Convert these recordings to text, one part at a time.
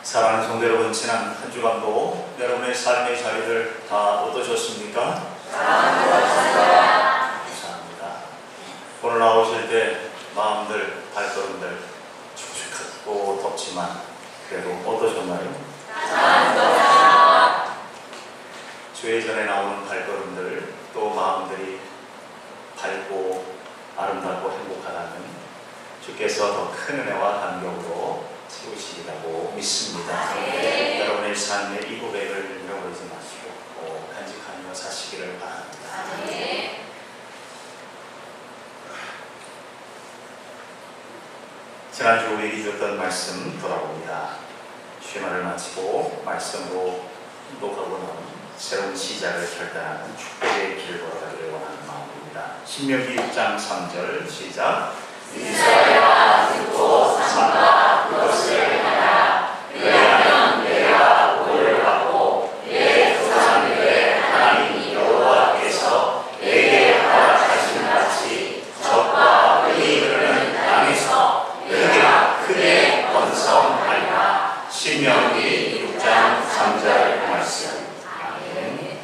사랑하는 성도 여러분, 지난 한 주간도 여러분의 삶의 자리를 다 어떠셨습니까? 감사합니다. 오늘 나오실 때 마음들, 발걸음들 춥춥하고 덥지만 그래도 어떠셨나요? 주의 전에 나오는 발걸음들, 또 마음들이 밝고 아름답고 행복하다면 주께서 더 큰 은혜와 감격으로 채우시리라고 믿습니다. 여러분의 삶의 이 고백을 잃어버리지 마시고 간직하며 사시기를 바랍니다. 지난주 우리에게 주었던 말씀 돌아봅니다. 쉼을 마치고 말씀으로 인도하고 나온 새로운 시작을 결단하는 축복의 길을 걸어가기를 원하는 마음입니다. 신명기 6장 3절 시작. 이스라엘아 듣고 삼가 그것을 행하라. 그리하면 내가 복을 받고 내 조상들의 하나님 여호와께서 내게 허락하신 같이 젖과 꿀이 흐르는 땅에서 내가 크게 번성하리라. 신명기 6장 3절 말씀. 아멘.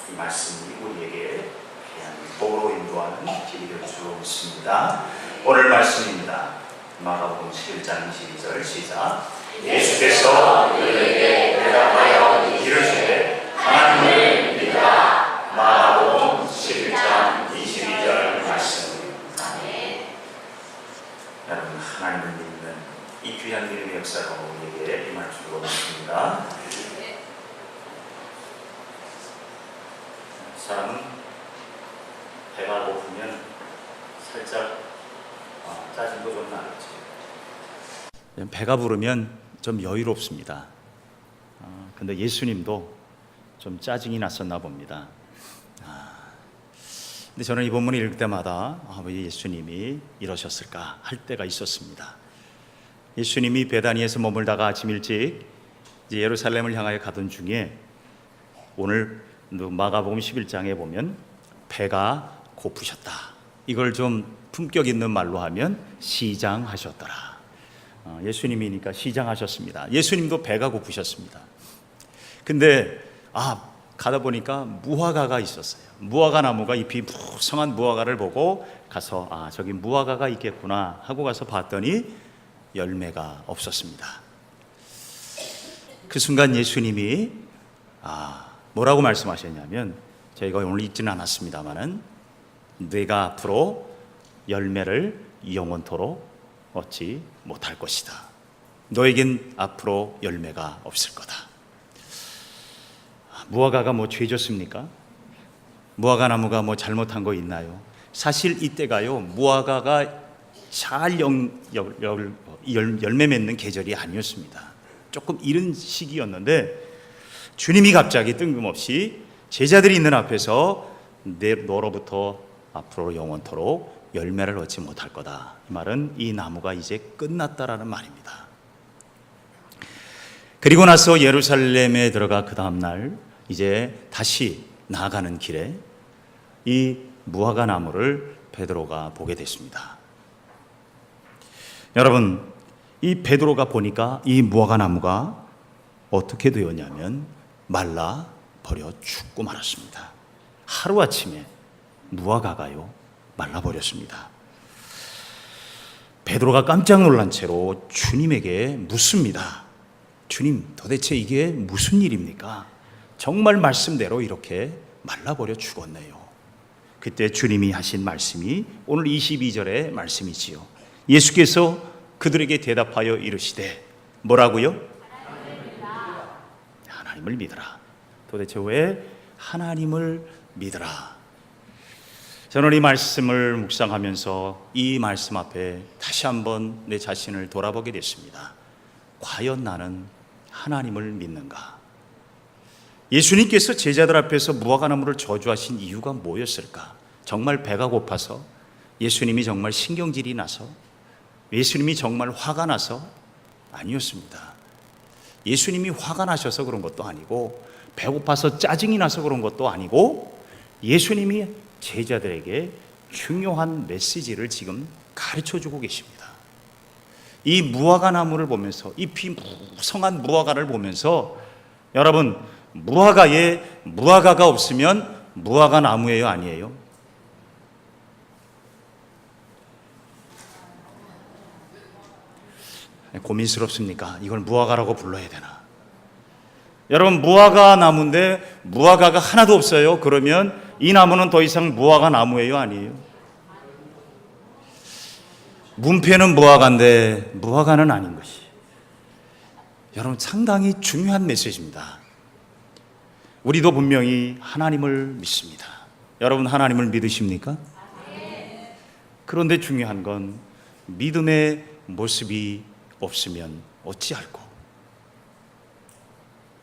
이 말씀이 우리에게 복으로 인도하는 길이 될 줄 믿습니다. 오늘 말씀입니다. 마가복음 11장 22절 시작. 예수께서 그들에게 대답하여 이르시되 하나님을 믿으라. 마가복음 11장 22절 말씀. 아멘. 여러분, 하나님을 믿는 이 귀한 믿음의 역사가 우리에게 임할 줄 믿습니다. 사람은 배가 고프면 살짝 짜증도 좀 나겠죠. 배가 부르면 좀 여유롭습니다. 근데 예수님도 좀 짜증이 났었나 봅니다. 근데 저는 이 본문을 읽을 때마다 왜 예수님이 이러셨을까 할 때가 있었습니다. 예수님이 베다니에서 머물다가 아침 일찍 이제 예루살렘을 향하여 가던 중에 오늘 마가복음 11장에 보면 배가 고프셨다. 이걸 좀 품격 있는 말로 하면 시장하셨더라. 예수님이니까 시장하셨습니다. 예수님도 배가 고프셨습니다. 근데 가다 보니까 무화과가 있었어요. 무화과 나무가 잎이 무성한 무화과를 보고 가서 저기 무화과가 있겠구나 하고 가서 봤더니 열매가 없었습니다. 그 순간 예수님이 뭐라고 말씀하셨냐면, 저희가 오늘 읽지는 않았습니다만은 네가 앞으로 열매를 영원토록 얻지 못할 것이다. 너에겐 앞으로 열매가 없을 거다. 무화과가 뭐 죄졌습니까? 무화과 나무가 뭐 잘못한 거 있나요? 사실 이때가요, 무화과가 잘 열매 맺는 계절이 아니었습니다. 조금 이른 시기였는데 주님이 갑자기 뜬금없이 제자들이 있는 앞에서 너로부터 앞으로 영원토록 열매를 얻지 못할 거다. 이 말은 이 나무가 이제 끝났다라는 말입니다. 그리고 나서 예루살렘에 들어가 그 다음날 이제 다시 나아가는 길에 이 무화과 나무를 베드로가 보게 됐습니다. 여러분, 이 베드로가 보니까 이 무화과 나무가 어떻게 되었냐면 말라 버려 죽고 말았습니다. 하루아침에 무화과가요 말라버렸습니다. 베드로가 깜짝 놀란 채로 주님에게 묻습니다. 주님, 도대체 이게 무슨 일입니까? 정말 말씀대로 이렇게 말라버려 죽었네요. 그때 주님이 하신 말씀이 오늘 22절의 말씀이지요. 예수께서 그들에게 대답하여 이르시되 뭐라고요? 하나님을 믿으라. 도대체 왜 하나님을 믿으라? 저는 이 말씀을 묵상하면서 이 말씀 앞에 다시 한번 내 자신을 돌아보게 됐습니다. 과연 나는 하나님을 믿는가? 예수님께서 제자들 앞에서 무화과나무를 저주하신 이유가 뭐였을까? 정말 배가 고파서? 예수님이 정말 신경질이 나서? 예수님이 정말 화가 나서? 아니었습니다. 예수님이 화가 나셔서 그런 것도 아니고 배고파서 짜증이 나서 그런 것도 아니고 예수님이 제자들에게 중요한 메시지를 지금 가르쳐주고 계십니다. 이 무화과 나무를 보면서, 잎이 무성한 무화과를 보면서, 여러분, 무화과에 무화과가 없으면 무화과 나무예요, 아니에요? 고민스럽습니까? 이걸 무화과라고 불러야 되나? 여러분, 무화과 나무인데 무화과가 하나도 없어요. 그러면 이 나무는 더 이상 무화과 나무예요, 아니에요? 문패는 무화과인데 무화과는 아닌 것이, 여러분, 상당히 중요한 메시지입니다. 우리도 분명히 하나님을 믿습니다. 여러분, 하나님을 믿으십니까? 그런데 중요한 건 믿음의 모습이 없으면 어찌할꼬?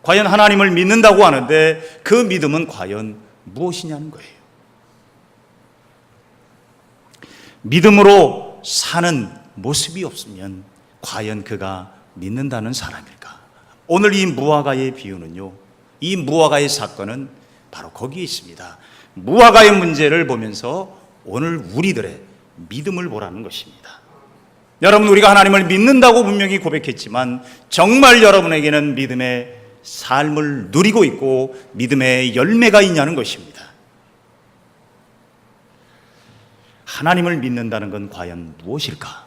과연 하나님을 믿는다고 하는데 그 믿음은 과연 무엇이냐는 거예요. 믿음으로 사는 모습이 없으면 과연 그가 믿는다는 사람일까? 오늘 이 무화과의 비유는요, 이 무화과의 사건은 바로 거기에 있습니다. 무화과의 문제를 보면서 오늘 우리들의 믿음을 보라는 것입니다. 여러분, 우리가 하나님을 믿는다고 분명히 고백했지만 정말 여러분에게는 믿음의 삶을 누리고 있고 믿음의 열매가 있냐는 것입니다. 하나님을 믿는다는 건 과연 무엇일까?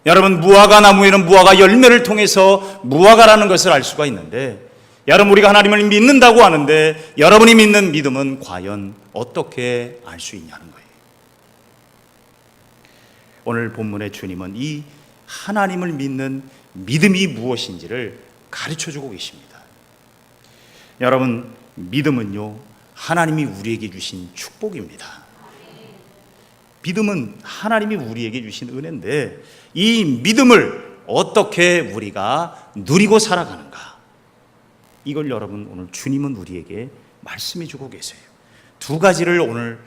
여러분, 무화과 나무에는 무화과 열매를 통해서 무화과라는 것을 알 수가 있는데, 여러분, 우리가 하나님을 믿는다고 하는데 여러분이 믿는 믿음은 과연 어떻게 알 수 있냐는 거예요. 오늘 본문의 주님은 이 하나님을 믿는 믿음이 무엇인지를 가르쳐주고 계십니다. 여러분, 믿음은요, 하나님이 우리에게 주신 축복입니다. 믿음은 하나님이 우리에게 주신 은혜인데 이 믿음을 어떻게 우리가 누리고 살아가는가, 이걸 여러분 오늘 주님은 우리에게 말씀해 주고 계세요. 두 가지를 오늘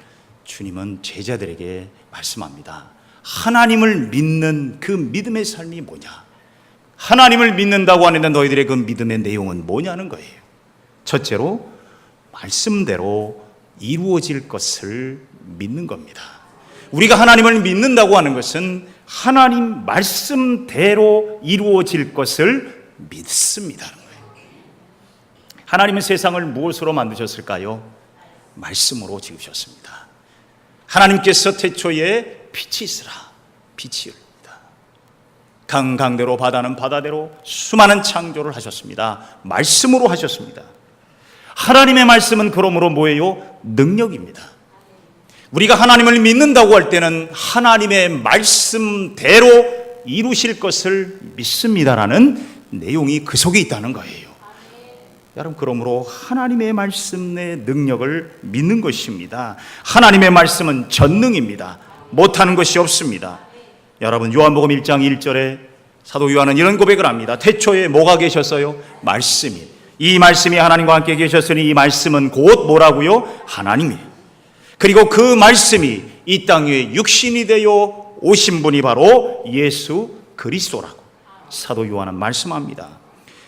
주님은 제자들에게 말씀합니다. 하나님을 믿는 그 믿음의 삶이 뭐냐, 하나님을 믿는다고 하는데 너희들의 그 믿음의 내용은 뭐냐는 거예요. 첫째로 말씀대로 이루어질 것을 믿는 겁니다. 우리가 하나님을 믿는다고 하는 것은 하나님 말씀대로 이루어질 것을 믿습니다. 하나님은 세상을 무엇으로 만드셨을까요? 말씀으로 지으셨습니다. 하나님께서 태초에 빛이 있으라, 빛이 엽니다. 강대로 바다는 바다대로 수많은 창조를 하셨습니다. 말씀으로 하셨습니다. 하나님의 말씀은 그러므로 뭐예요? 능력입니다. 우리가 하나님을 믿는다고 할 때는 하나님의 말씀대로 이루실 것을 믿습니다라는 내용이 그 속에 있다는 거예요. 여러분, 그러므로 하나님의 말씀의 능력을 믿는 것입니다. 하나님의 말씀은 전능입니다. 못하는 것이 없습니다. 여러분, 요한복음 1장 1절에 사도 요한은 이런 고백을 합니다. 태초에 뭐가 계셨어요? 말씀이. 이 말씀이 하나님과 함께 계셨으니 이 말씀은 곧 뭐라고요? 하나님이에요. 그리고 그 말씀이 이 땅 위에 육신이 되어 오신 분이 바로 예수 그리스도라고 사도 요한은 말씀합니다.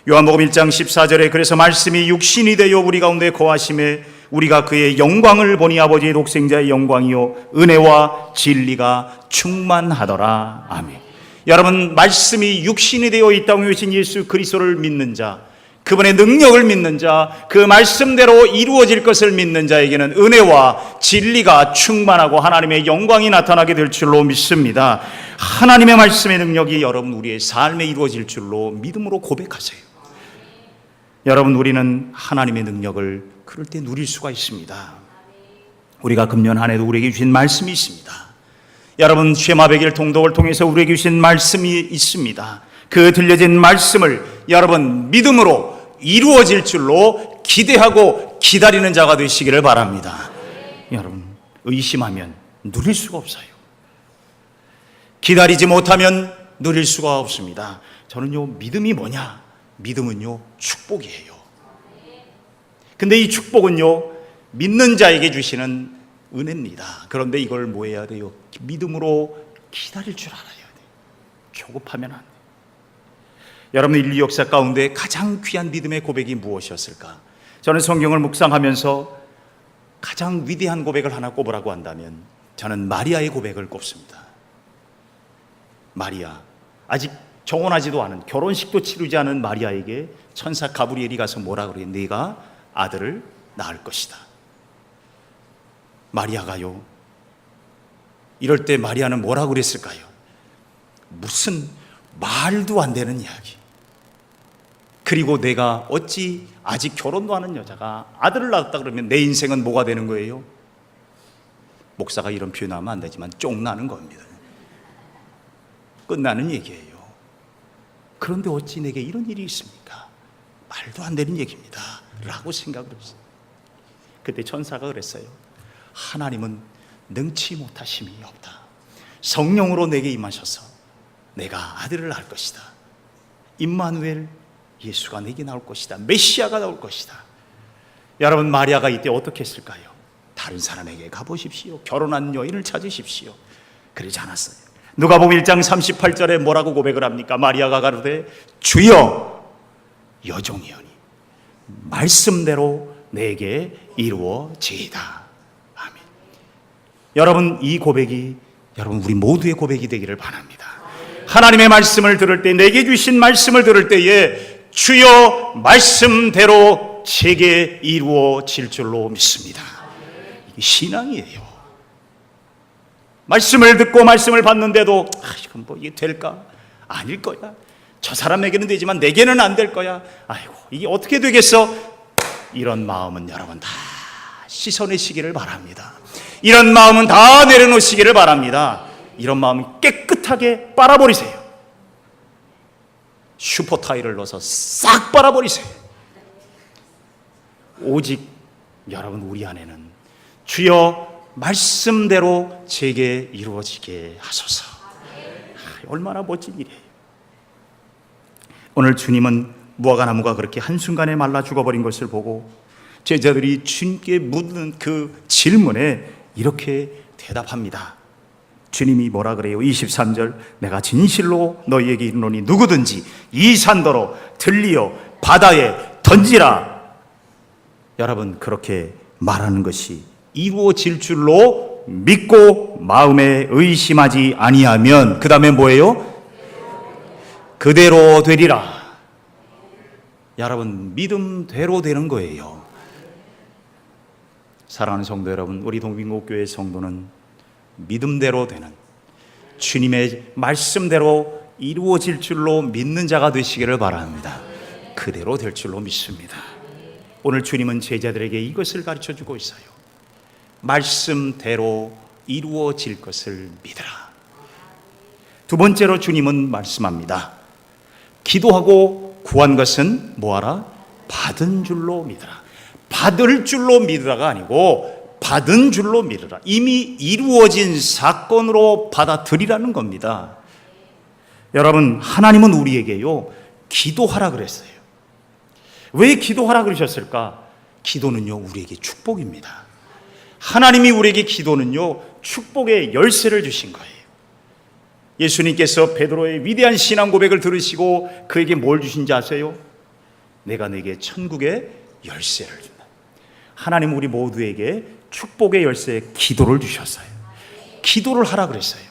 요한복음 1장 14절에 그래서 말씀이 육신이 되어 우리 가운데 거하심에 우리가 그의 영광을 보니 아버지의 독생자의 영광이요 은혜와 진리가 충만하더라. 아멘. 여러분, 말씀이 육신이 되어 이 땅에 오신 예수 그리스도를 믿는 자, 그분의 능력을 믿는 자, 그 말씀대로 이루어질 것을 믿는 자에게는 은혜와 진리가 충만하고 하나님의 영광이 나타나게 될 줄로 믿습니다. 하나님의 말씀의 능력이 여러분 우리의 삶에 이루어질 줄로 믿음으로 고백하세요. 여러분, 우리는 하나님의 능력을 그럴 때 누릴 수가 있습니다. 우리가 금년 한 해도 우리에게 주신 말씀이 있습니다. 여러분, 쉐마베길 통독을 통해서 우리에게 주신 말씀이 있습니다. 그 들려진 말씀을 여러분 믿음으로 이루어질 줄로 기대하고 기다리는 자가 되시기를 바랍니다. 여러분, 의심하면 누릴 수가 없어요. 기다리지 못하면 누릴 수가 없습니다. 저는요, 믿음이 뭐냐? 믿음은요, 축복이에요. 근데 이 축복은요, 믿는 자에게 주시는 은혜입니다. 그런데 이걸 뭐 해야 돼요? 믿음으로 기다릴 줄 알아야 돼요. 조급하면 안 돼요. 여러분, 인류 역사 가운데 가장 귀한 믿음의 고백이 무엇이었을까? 저는 성경을 묵상하면서 가장 위대한 고백을 하나 꼽으라고 한다면 저는 마리아의 고백을 꼽습니다. 마리아, 아직 정혼하지도 않은, 결혼식도 치르지 않은 마리아에게 천사 가브리엘이 가서 뭐라 그래요? 네가 아들을 낳을 것이다. 마리아가요, 이럴 때 마리아는 뭐라 그랬을까요? 무슨 말도 안 되는 이야기. 그리고 내가 어찌 아직 결혼도 하는 여자가 아들을 낳았다 그러면 내 인생은 뭐가 되는 거예요? 목사가 이런 표현하면 안 되지만 쫑나는 겁니다. 끝나는 얘기예요. 그런데 어찌 내게 이런 일이 있습니까? 말도 안 되는 얘기입니다 라고 생각을 했어요. 그때 천사가 그랬어요. 하나님은 능치 못하심이 없다. 성령으로 내게 임하셔서 내가 아들을 낳을 것이다. 임마누엘, 예수가 내게 나올 것이다. 메시아가 나올 것이다. 여러분, 마리아가 이때 어떻게 했을까요? 다른 사람에게 가보십시오. 결혼한 여인을 찾으십시오. 그러지 않았어요. 누가복음 1장 38절에 뭐라고 고백을 합니까? 마리아가 가로되 주여, 여종이오니 말씀대로 내게 이루어지이다. 아멘. 여러분, 이 고백이 여러분 우리 모두의 고백이 되기를 바랍니다. 하나님의 말씀을 들을 때, 내게 주신 말씀을 들을 때에 주여 말씀대로 제게 이루어질 줄로 믿습니다. 이게 신앙이에요. 말씀을 듣고 말씀을 받는데도 이건 뭐 이게 될까? 아닐 거야. 저 사람에게는 되지만 내게는 안 될 거야. 아이고, 이게 어떻게 되겠어? 이런 마음은 여러분 다 씻어내시기를 바랍니다. 이런 마음은 다 내려놓으시기를 바랍니다. 이런 마음은 깨끗하게 빨아버리세요. 슈퍼타일을 넣어서 싹 빨아버리세요. 오직 여러분, 우리 안에는 주여 말씀대로 제게 이루어지게 하소서. 얼마나 멋진 일이에요. 오늘 주님은 무화과나무가 그렇게 한순간에 말라 죽어버린 것을 보고 제자들이 주님께 묻는 그 질문에 이렇게 대답합니다. 주님이 뭐라 그래요? 23절, 내가 진실로 너희에게 이르노니 누구든지 이 산더러 들리어 바다에 던지라. 여러분, 그렇게 말하는 것이 이루어질 줄로 믿고 마음에 의심하지 아니하면 그 다음에 뭐예요? 그대로 되리라. 여러분, 믿음대로 되는 거예요. 사랑하는 성도 여러분, 우리 동빙목교회 성도는 믿음대로 되는, 주님의 말씀대로 이루어질 줄로 믿는 자가 되시기를 바랍니다. 그대로 될 줄로 믿습니다. 오늘 주님은 제자들에게 이것을 가르쳐주고 있어요. 말씀대로 이루어질 것을 믿으라. 두 번째로 주님은 말씀합니다. 기도하고 구한 것은 뭐하라? 받은 줄로 믿으라. 받을 줄로 믿으라가 아니고 받은 줄로 믿으라. 이미 이루어진 사건으로 받아들이라는 겁니다. 여러분, 하나님은 우리에게요, 기도하라 그랬어요. 왜 기도하라 그러셨을까? 기도는요, 우리에게 축복입니다. 하나님이 우리에게 기도는요, 축복의 열쇠를 주신 거예요. 예수님께서 베드로의 위대한 신앙 고백을 들으시고 그에게 뭘 주신지 아세요? 내가 내게 천국의 열쇠를 준다. 하나님 우리 모두에게 축복의 열쇠, 기도를 주셨어요. 기도를 하라 그랬어요.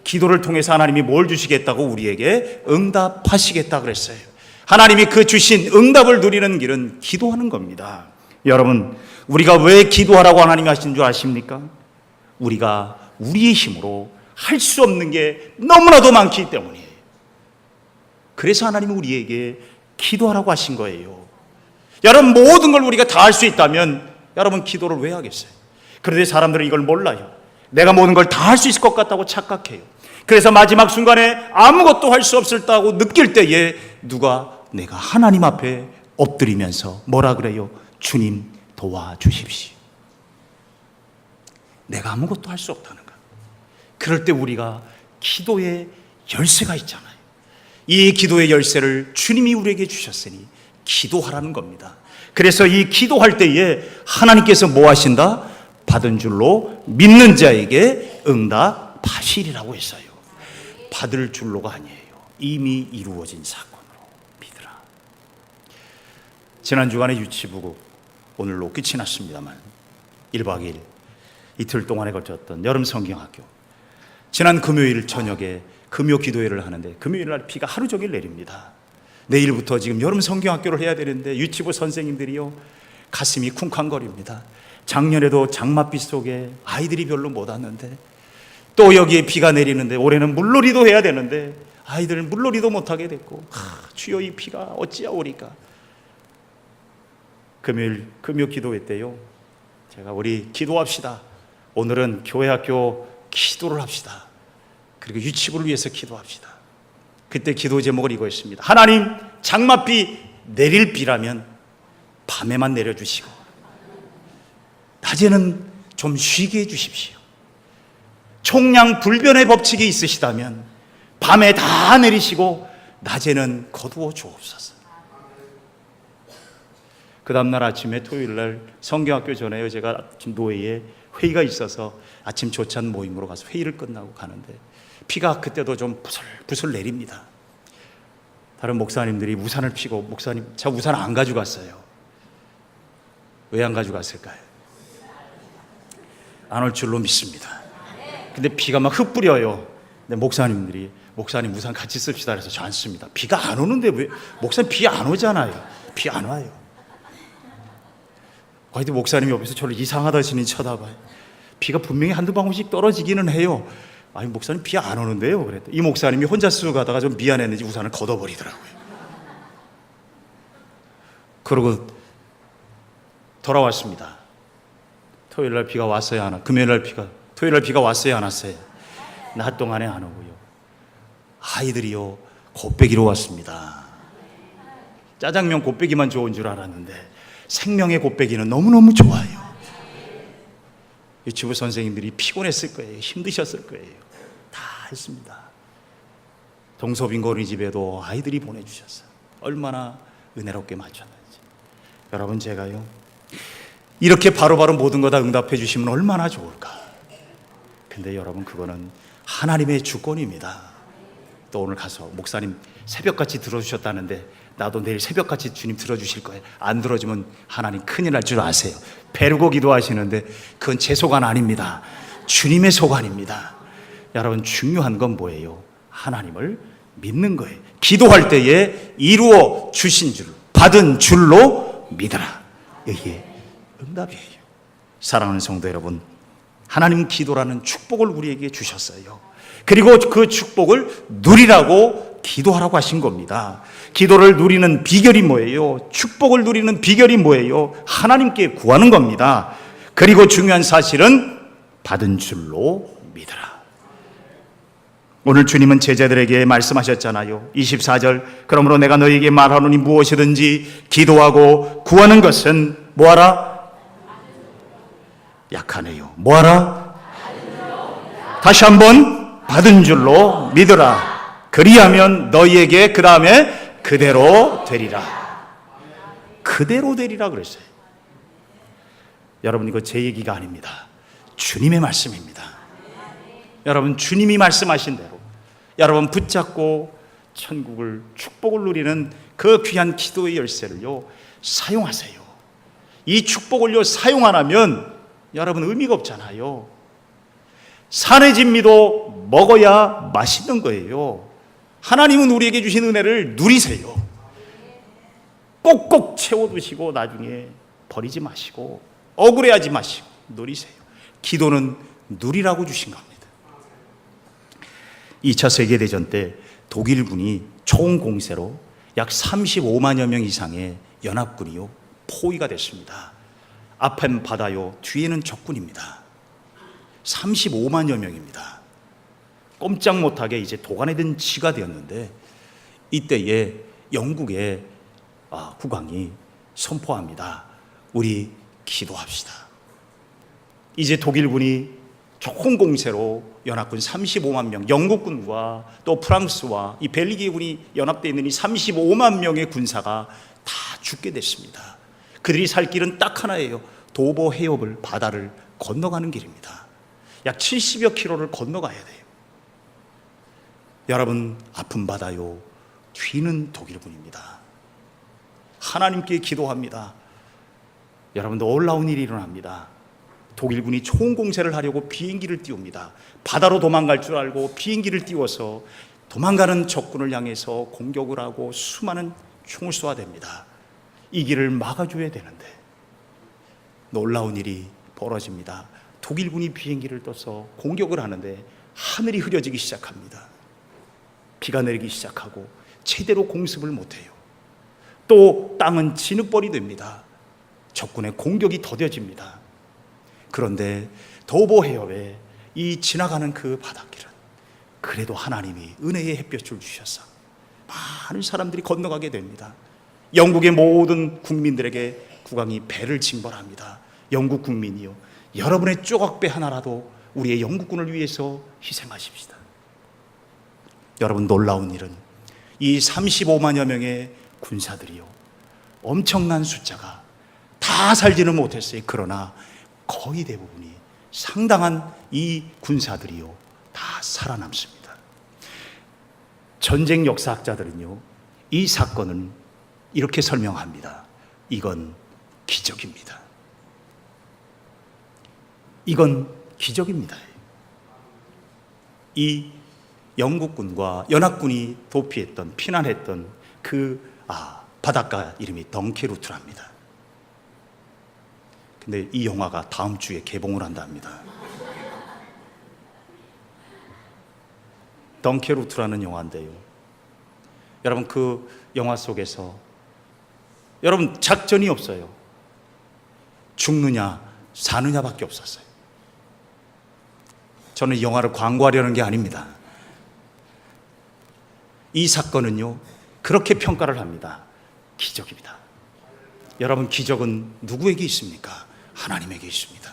기도를 통해서 하나님이 뭘 주시겠다고? 우리에게 응답하시겠다 그랬어요. 하나님이 그 주신 응답을 누리는 길은 기도하는 겁니다. 여러분, 우리가 왜 기도하라고 하나님이 하신 줄 아십니까? 우리가 우리의 힘으로 할 수 없는 게 너무나도 많기 때문이에요. 그래서 하나님이 우리에게 기도하라고 하신 거예요. 여러분, 모든 걸 우리가 다 할 수 있다면 여러분 기도를 왜 하겠어요? 그런데 사람들은 이걸 몰라요. 내가 모든 걸 다 할 수 있을 것 같다고 착각해요. 그래서 마지막 순간에 아무것도 할 수 없었다고 느낄 때에 내가 하나님 앞에 엎드리면서 뭐라 그래요? 주님 도와주십시오. 내가 아무것도 할 수 없다는 거야. 그럴 때 우리가 기도의 열쇠가 있잖아요. 이 기도의 열쇠를 주님이 우리에게 주셨으니 기도하라는 겁니다. 그래서 이 기도할 때에 하나님께서 뭐 하신다? 받은 줄로 믿는 자에게 응답하시리라고 했어요. 받을 줄로가 아니에요. 이미 이루어진 사건으로 믿으라. 지난 주간에 유치부고 오늘로 끝이 났습니다만 1박 2일 이틀 동안에 걸쳤던 여름 성경학교, 지난 금요일 저녁에 금요 기도회를 하는데 금요일 날 비가 하루 종일 내립니다. 내일부터 지금 여름 성경학교를 해야 되는데 유치부 선생님들이요 가슴이 쿵쾅거립니다. 작년에도 장맛비 속에 아이들이 별로 못 왔는데 또 여기에 비가 내리는데 올해는 물놀이도 해야 되는데 아이들은 물놀이도 못하게 됐고 주여 이 비가 어찌하오리까. 금요 기도회 때요 제가 우리 기도합시다. 오늘은 교회학교 기도를 합시다. 그리고 유치부를 위해서 기도합시다. 그때 기도 제목을 이거였습니다. 하나님, 장맛비 내릴 비라면 밤에만 내려주시고 낮에는 좀 쉬게 해주십시오. 총량 불변의 법칙이 있으시다면 밤에 다 내리시고 낮에는 거두어 주옵소서. 그 다음날 아침에 토요일날 성경학교 전에요 제가 노회에 회의가 있어서 아침 조찬 모임으로 가서 회의를 끝나고 가는데 비가 그때도 좀 부슬부슬 내립니다. 다른 목사님들이 우산을 피고 목사님 제가 우산 안 가져갔어요. 왜 안 가져갔을까요? 안 올 줄로 믿습니다. 근데 비가 막 흩뿌려요. 근데 목사님들이 목사님 우산 같이 씁시다 그래서 저 안 씁니다. 비가 안 오는데 왜 목사님 비 안 오잖아요. 비 안 와요. 거기도 목사님이 옆에서 저를 이상하다시니 쳐다봐요. 비가 분명히 한두 방울씩 떨어지기는 해요. 아니 목사님 비 안 오는데요. 그랬더니 이 목사님이 혼자 쓰고 가다가 좀 미안했는지 우산을 걷어버리더라고요. 그러고 돌아왔습니다. 토요일날 비가 왔어야 하나 토요일날 비가 왔어야 안 왔어요. 낮 동안에 안 오고요. 아이들이요 곱빼기로 왔습니다. 짜장면 곱빼기만 좋은 줄 알았는데 생명의 곱빼기는 너무너무 좋아요. 유치부 선생님들이 피곤했을 거예요. 힘드셨을 거예요. 다 했습니다. 동서빈 어린이집에도 아이들이 보내주셨어요. 얼마나 은혜롭게 맞췄는지. 여러분 제가요 이렇게 바로바로 모든 거 다 응답해 주시면 얼마나 좋을까. 근데 여러분 그거는 하나님의 주권입니다. 또 오늘 가서 목사님 새벽같이 들어주셨다는데 나도 내일 새벽같이 주님 들어주실 거예요. 안 들어주면 하나님 큰일 날 줄 아세요. 베르고 기도하시는데 그건 제 소관 아닙니다. 주님의 소관입니다. 여러분 중요한 건 뭐예요? 하나님을 믿는 거예요. 기도할 때에 이루어 주신 줄 받은 줄로 믿어라. 이게 응답이에요. 사랑하는 성도 여러분, 하나님 기도라는 축복을 우리에게 주셨어요. 그리고 그 축복을 누리라고 기도하라고 하신 겁니다. 기도를 누리는 비결이 뭐예요? 축복을 누리는 비결이 뭐예요? 하나님께 구하는 겁니다. 그리고 중요한 사실은 받은 줄로 믿어라. 오늘 주님은 제자들에게 말씀하셨잖아요. 24절 그러므로 내가 너희에게 말하노니 무엇이든지 기도하고 구하는 것은 뭐하라? 약하네요. 뭐하라? 다시 한번 받은 줄로 믿으라. 그리하면 너희에게 그 다음에 그대로 되리라. 그대로 되리라 그랬어요. 여러분 이거 제 얘기가 아닙니다. 주님의 말씀입니다. 여러분 주님이 말씀하신 대로 여러분 붙잡고 천국을 축복을 누리는 그 귀한 기도의 열쇠를요 사용하세요. 이 축복을요 사용 안 하면 여러분 의미가 없잖아요. 산의 진미도 먹어야 맛있는 거예요. 하나님은 우리에게 주신 은혜를 누리세요. 꼭꼭 채워두시고 나중에 버리지 마시고 억울해하지 마시고 누리세요. 기도는 누리라고 주신 겁니다. 2차 세계대전 때 독일군이 총공세로 약 35만여 명 이상의 연합군이요 포위가 됐습니다. 앞엔 바다요 뒤에는 적군입니다. 35만여 명입니다. 꼼짝 못하게 이제 도가내든 지가 되었는데 이때에 영국의 국왕이 선포합니다. 우리 기도합시다. 이제 독일군이 총공세로 연합군 35만 명, 영국군과 또 프랑스와 이 벨기에군이 연합되어 있는 이 35만 명의 군사가 다 죽게 됐습니다. 그들이 살 길은 딱 하나예요. 도보 해협을 바다를 건너가는 길입니다. 약 70여 킬로를 건너가야 돼요. 여러분 아픈 바다요 뒤는 독일군입니다. 하나님께 기도합니다. 여러분 놀라운 일이 일어납니다. 독일군이 총공세를 하려고 비행기를 띄웁니다. 바다로 도망갈 줄 알고 비행기를 띄워서 도망가는 적군을 향해서 공격을 하고 수많은 총을 쏘아댑니다. 이 길을 막아줘야 되는데 놀라운 일이 벌어집니다. 독일군이 비행기를 떠서 공격을 하는데 하늘이 흐려지기 시작합니다. 비가 내리기 시작하고 제대로 공습을 못해요. 또 땅은 진흙벌이 됩니다. 적군의 공격이 더뎌집니다. 그런데 도보 해협에 이 지나가는 그 바닷길은 그래도 하나님이 은혜의 햇볕을 주셔서 많은 사람들이 건너가게 됩니다. 영국의 모든 국민들에게 국왕이 배를 징벌합니다. 영국 국민이요, 여러분의 조각배 하나라도 우리의 영국군을 위해서 희생하십시다. 여러분, 놀라운 일은 이 35만여 명의 군사들이요, 엄청난 숫자가 다 살지는 못했어요. 그러나 거의 대부분이, 상당한 이 군사들이요, 다 살아남습니다. 전쟁 역사학자들은요, 이 사건은 이렇게 설명합니다. 이건 기적입니다. 이건 기적입니다. 이 영국군과 연합군이 도피했던, 피난했던 그 바닷가 이름이 덩케루트랍니다. 근데 이 영화가 다음 주에 개봉을 한답니다. 덩케루트라는 영화인데요, 여러분, 그 영화 속에서 여러분 작전이 없어요. 죽느냐 사느냐밖에 없었어요. 저는 이 영화를 광고하려는 게 아닙니다. 이 사건은요, 그렇게 평가를 합니다. 기적입니다. 여러분, 기적은 누구에게 있습니까? 하나님에게 있습니다.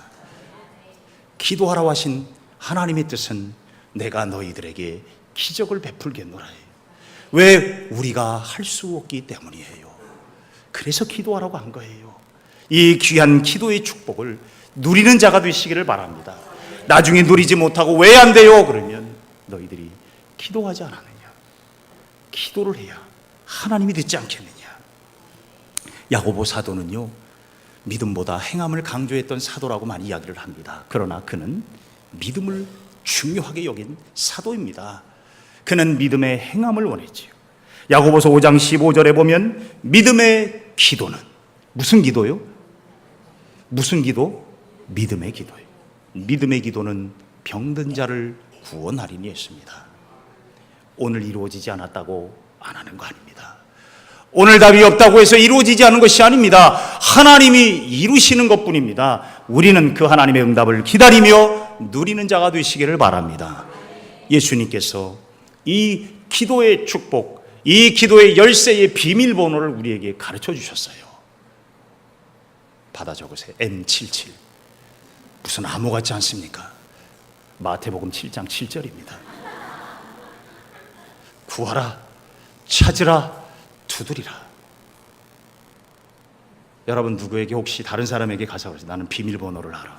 기도하라고 하신 하나님의 뜻은 내가 너희들에게 기적을 베풀겠노라. 왜? 우리가 할 수 없기 때문이에요. 그래서 기도하라고 한 거예요. 이 귀한 기도의 축복을 누리는 자가 되시기를 바랍니다. 나중에 누리지 못하고 왜 안 돼요? 그러면 너희들이 기도하지 않았느냐? 기도를 해야 하나님이 듣지 않겠느냐? 야고보 사도는요, 믿음보다 행함을 강조했던 사도라고 많이 이야기를 합니다. 그러나 그는 믿음을 중요하게 여긴 사도입니다. 그는 믿음의 행함을 원했지요. 야고보서 5장 15절에 보면 믿음의 기도는, 무슨 기도요? 무슨 기도? 믿음의 기도예요. 믿음의 기도는 병든 자를 구원하리니 했습니다. 오늘 이루어지지 않았다고 안 하는 거 아닙니다. 오늘 답이 없다고 해서 이루어지지 않은 것이 아닙니다. 하나님이 이루시는 것뿐입니다. 우리는 그 하나님의 응답을 기다리며 누리는 자가 되시기를 바랍니다. 예수님께서 이 기도의 축복, 이 기도의 열쇠의 비밀번호를 우리에게 가르쳐 주셨어요. 받아 적으세요. M77. 무슨 암호 같지 않습니까? 마태복음 7장 7절입니다. 구하라, 찾으라, 두드리라. 여러분, 누구에게 혹시 다른 사람에게 가서 그러세요. 나는 비밀번호를 알아.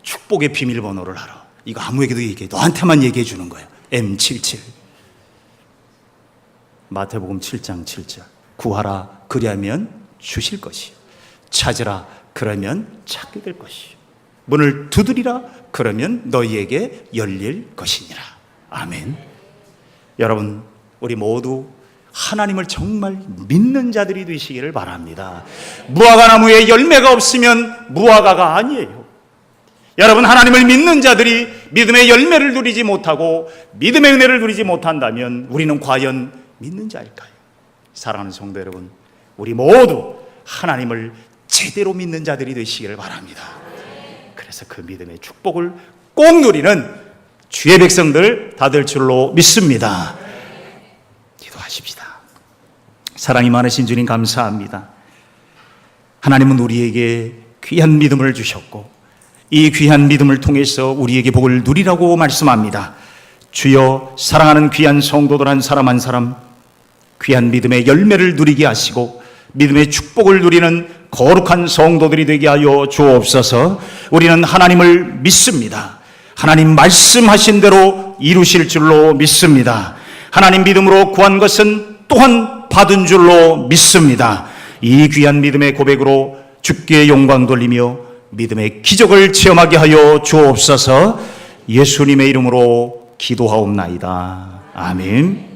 축복의 비밀번호를 알아. 이거 아무에게도 얘기해. 너한테만 얘기해 주는 거예요. M77. 마태복음 7장 7절. 구하라, 그리하면 주실 것이요. 찾으라, 그러면 찾게 될 것이요. 문을 두드리라, 그러면 너희에게 열릴 것이니라. 아멘. 여러분, 우리 모두 하나님을 정말 믿는 자들이 되시기를 바랍니다. 무화과 나무에 열매가 없으면 무화과가 아니에요. 여러분, 하나님을 믿는 자들이 믿음의 열매를 누리지 못하고 믿음의 은혜를 누리지 못한다면 우리는 과연 믿는 자일까요? 사랑하는 성도 여러분, 우리 모두 하나님을 제대로 믿는 자들이 되시기를 바랍니다. 그래서 그 믿음의 축복을 꼭 누리는 주의 백성들 다 될 줄로 믿습니다. 기도하십시다. 사랑이 많으신 주님, 감사합니다. 하나님은 우리에게 귀한 믿음을 주셨고 이 귀한 믿음을 통해서 우리에게 복을 누리라고 말씀합니다. 주여, 사랑하는 귀한 성도들 한 사람 한 사람 귀한 믿음의 열매를 누리게 하시고 믿음의 축복을 누리는 거룩한 성도들이 되게 하여 주옵소서. 우리는 하나님을 믿습니다. 하나님 말씀하신 대로 이루실 줄로 믿습니다. 하나님 믿음으로 구한 것은 또한 받은 줄로 믿습니다. 이 귀한 믿음의 고백으로 주께 영광 돌리며 믿음의 기적을 체험하게 하여 주옵소서. 예수님의 이름으로 기도하옵나이다. 아멘.